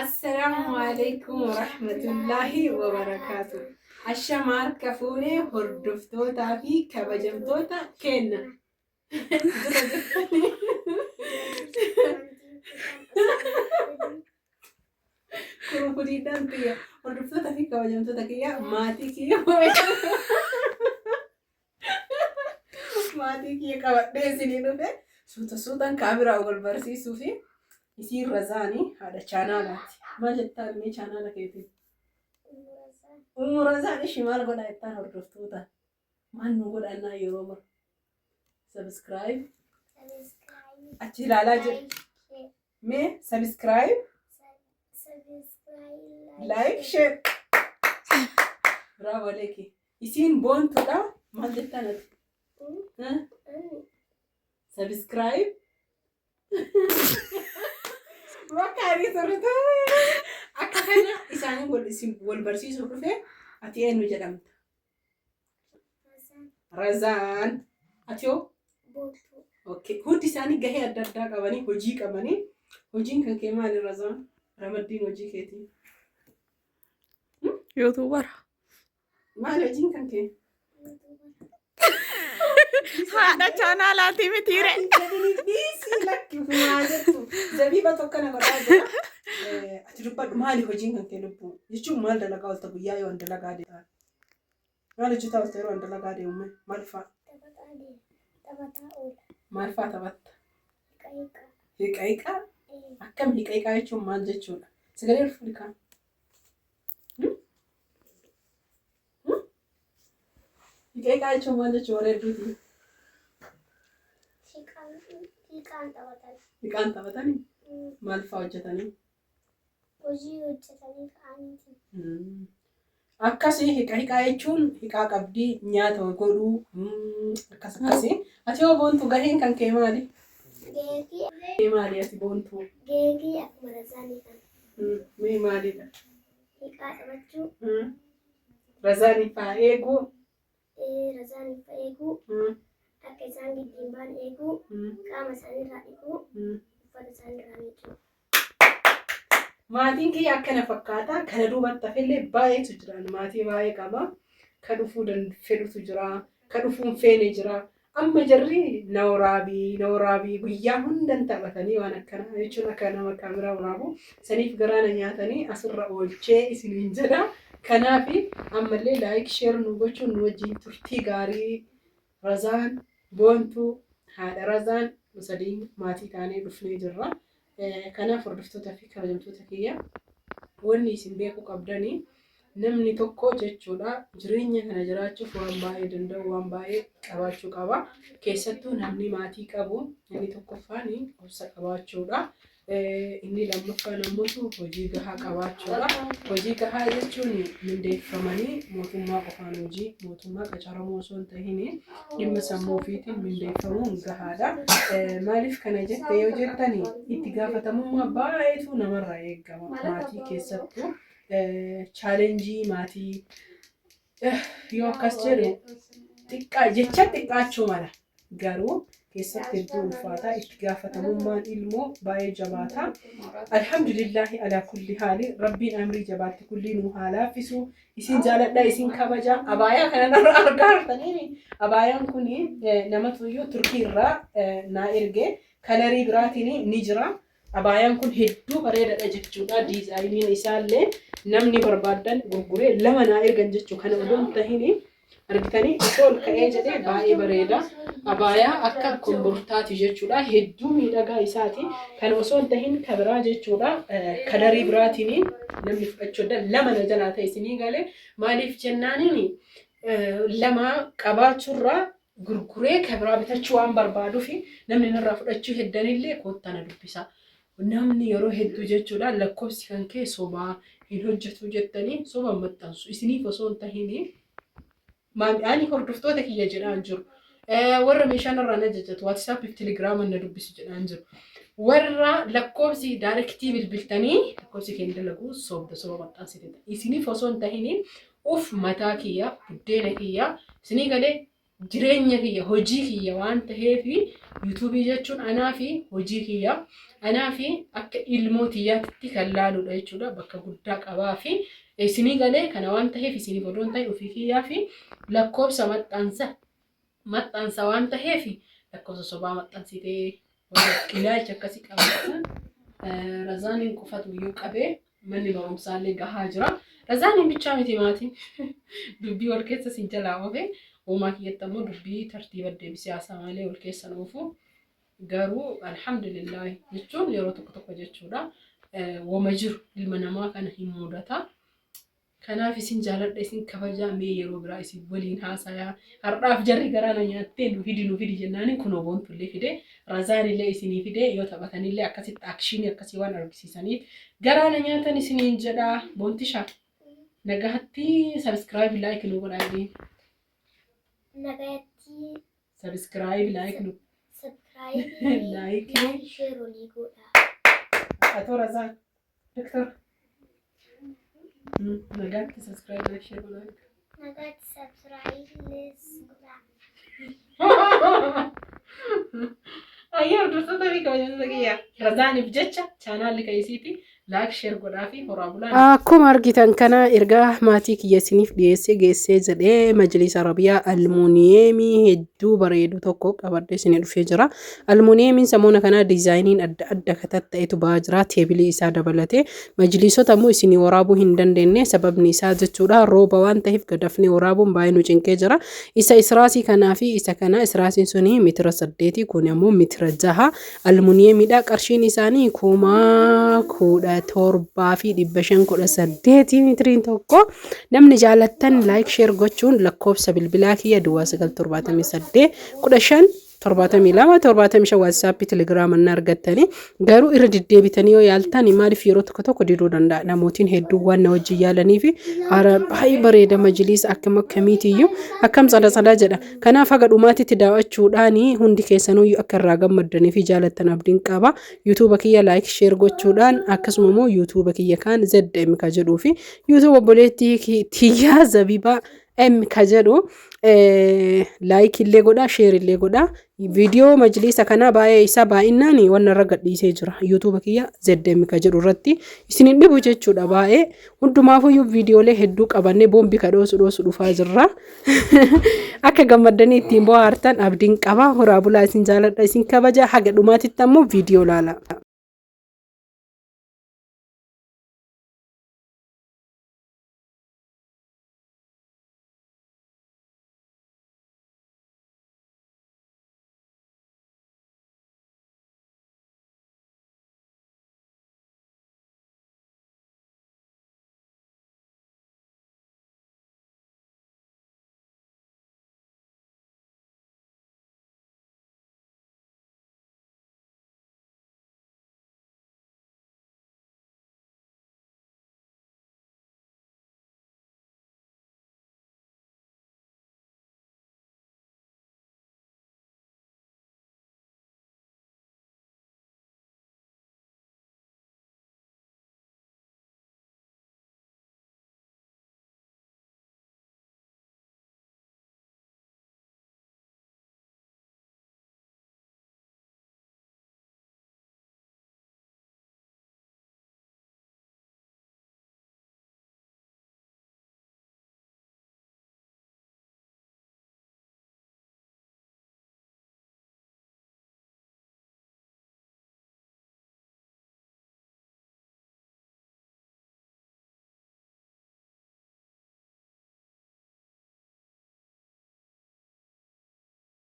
السلام عليكم ورحمة الله وبركاته. الشمار كفوني هردفتوتا في كبجمتوتا كنا. كروفودي دانتيا هردفتوتا في كبجمتوتا كيا ماتي كيا ماتي كيا كبدي سنينو ده سوتا كاميرا أول برسي سوفي يصير رزاني هذا شانالاتي ما جتها مي شانالا كيتي رزاني شمال قد أيتها هردفتوتا ما نقول أنا يوم سبسكرايب أتي لا مي سبسكرايب لايك شير برافو عليكي يصير بونتو ده ما جتها نت سبسكرايب وكاري صرت أكثرنا إساني والبرسيس وكفى أتيه نجدم رزان أتيو أوكي هو إساني جهة الدردا كماني هجي كماني هجين كان كمان رزان رمضين هجي كتير يوتيوبر ما هجين كان كي هذا channelati mitire ديسي لك ما جتو زبيبة توكنا مرادة أتلوبا مالي هجين كان كلوبو يشوف مال دلقا والتبويا يوان دلقا دي مالي جتا والتيرو وان دلقا دي أمي مالفا مالفا تبت هيك أكم هيك يشوف مال جتشو سجلي رفلكا هيك يشوف مال جتشو ريدوتي هيك تبتني مالفا وجتني akkasi hiqa jechuun hiqaa qabdii nyaata godhuu akkasi ati yoo boontu gaheen kan kee maali? Maali ati boontu? Geegii akkuma razaanii kana. Mee maalidha? Hiqaa qabachuu. Razaanii fa'aa eeguu. Razaanii fa'aa eeguu. Akka isaan giddiin baan eeguu. Qaama isaaniirraa dhiquu. Uffata isaaniirraa miicuu. Maatiin kiyya akkana fakkaata. Kana duubatti hafillee baay'eetu jira. Maatii baay'ee qaba. Kan dhufuu fedhutu jira. Kan dhufuu hin feene jira. Amma jarri nawraabii guyyaa hundan taphatanii waan akkanaa jechuun akka nama kaameraa waraabu saniif garaana nyaatanii asirra oolchee isiniin jedha. Kanaaf ammallee laayik sheer nu gochuun nu wajjin turtii gaarii razaan boontuu haadha razaan sadii maatii taanee dhufnee jirra. Kanaaf hordoftootaa fi kabajamtoota kiyya wanni isin beekuu qabdanii namni tokko jechuudha jireenya kana jiraachuuf waan baay'ee danda'u waan baay'ee qabaachuu qaba. Keessattuu namni maatii qabu inni tokkoffaan obsa qabaachuudha. Inni lammaffaan ammoo hojii gahaa qabaachuudha. Hojii gahaa jechuun mindeeffamanii mootummaa qofaan hojii mootummaa qacaramoo osoo hin ta'iin dhimma sammuu ofiitiin mindeeffamuun gahaadha. Maaliif kana jette yoo jettanii itti gaafatamummaa baay'eetu namarraa eegama maatii keessattuu. Challengii maatii yoo akkas jedhu jecha xiqqaachuu mala garuu keessatti hedduu ulfaataa itti gaafatamummaan ilmoo baay'ee jabaataa. Alhamdulillahi alaa kulli haali rabbiin amrii jabaatti kulli nu haa laaffisu. Isin jaaladha isin kabaja. Abaayaa kanarra argaa jirtanii abaayaan kun namatu iyyuu turkii irraa naa erge kalarii biraatiin ni jira. Abaayaan kun hedduu bareedaadha jechuudha. Diizaayiniin isaallee namni barbaadan gurguree lama naa ergan jechuu kana odoon tahiin argitanii osoo ol ka'ee jedhee baay'ee bareeda. Abaayaa akka kombortaati jechuudha. Hedduu miidhagaa isaati. Kan osoo hin tahiin kabiraa jechuudha. Kalarii biraatiin namni fudhachuu lama na jalaa ta'e isinii galee maaliif jennaaniin lama qabaachuurraa gurguree kabiraa bitachuu waan barbaaduuf namni narraa fudhachuu heddanillee koottana dubbisa. Namni yeroo hedduu jechuudha lakkoofsi kan kee sobaa hin hojjetu jettanii soba maxxansu isiniif osoo hin tahiin ani hordoftoota kiyya jedhaan jiru. Warra meeshaan irraa na jajjatu WhatsApp fi Telegram na dubbisu jedhaan jiru. Warra lakkoofsi daayirektii bilbiltanii lakkoofsi keenya dalagu soba maxxansitedha. Isiniif osoo hin tahiin uf mataa kiyya buddeena kiyya isinii galee jireenya kiyya hojii kiyya waan ta'eef yuutuubii jechuun anaa fi hojii kiyya anaa fi akka ilmoo tiyyaatti kan laaluudha jechuudha bakka guddaa qabaa fi isinii galee kana waan ta'eef isinii odoon ta'e ofii kiyyaa fi lakkoofsa maxxansa waan ta'eef lakkoofsa sobaa maxxansitee ilaalcha akkasii qabatan Razaaniin qofatu iyyuu qabee manni barumsaallee gahaa jira. Razaaniin bichaa miti maatiin dubbii wal keessa siin jalaa oofee uumaa kiyyatti ammoo dubbii tartiiba deebisee haasaa malee wal keessa nuufu garuu alhamdulillah jechuun yeroo tokko jechuudha. Wama jiru ilma namaa kana hin mudata. Kanaaf isin jaaladha isin kabajaa mee yeroo biraa isin waliin haasayaa har'aaf jarri garaana nyaattee nu fidi jennaani kun oboontu fide Razaan illee isinii fide yoo taphatan illee akkasitti akshiinii akkasii waan argisiisaniif garaana nyaatan isiniin jedha boontisha nagaatti subscribe like nu godhaa nagaatti subscribe like nu like share ni godhaa atoo Razaan Victor nagaatti subscribe like share godhaa nagaatti subscribe godhaa Ayyoo dursota fi kabajamtoota kiyya Razaaniif jecha chaanaalli ka'isiiti laak sheer godhaa fi horaa bulaan. Akkuma argitan kana ergaa maatii kiyya isiniif dhiyeessee geessee jedhee majlisa arabiyaa almuuniyeemii hedduu bareedu tokko qabadhee isinii dhufee jira. Almuuniyeemiin samoona kanaa diizaayiniin adda adda ta'etu ba'aa jira teebilii isaa dabalatee majlisota immoo isinii waraabuu hin dandeenye sababni isaa jechuudha rooba waan ta'eef gadafnee waraabuun baay'ee nu cinqee jira. Isa israasii kanaa fi isa kana israasiin suni meetira 8 kun ammoo meetira 6 almuuniyeemiidha qarshiin isaanii 17,518 meetiriin tokko namni jaalattan like share gochuun lakkoofsa bilbilaa kiyya duwwaa 978 15 72 WhatsApp Telegram na argattanii garuu irra deddeebitanii yoo yaaltan maaliif yeroo tokko diduu danda'a namootiin hedduu waan na wajjin yaalanii fi baay'ee bareeda majlis akkam akkamiitiyyuu akkam sada jedha kanaaf haga dhumaatitti daawwachuudhaan hundi keessanuu akka irraa gammaddanii fi jaalattan abdiin qaba YouTube kiyya like share gochuudhaan akkasuma immoo YouTube kiyya kan ZM ka jedhuu fi YouTube obboleettii tiyyaa Zabiba M ka jedhu like illee godha share illee godha video majlisa kana baay'ee isa baay'inaan waan irra gadhiisee jira YouTube kiyya ZM ka jedhu irratti isinin dhibu jechuudha baay'ee hundumaafu videolee hedduu qabannee boombi kadhoosu dhufaa jirra akka gammaddanii ittiin bohaartan abdiin qaba horaa bulaa isin jaaladha isin kabaja haga dhumaatitti ammoo video laala.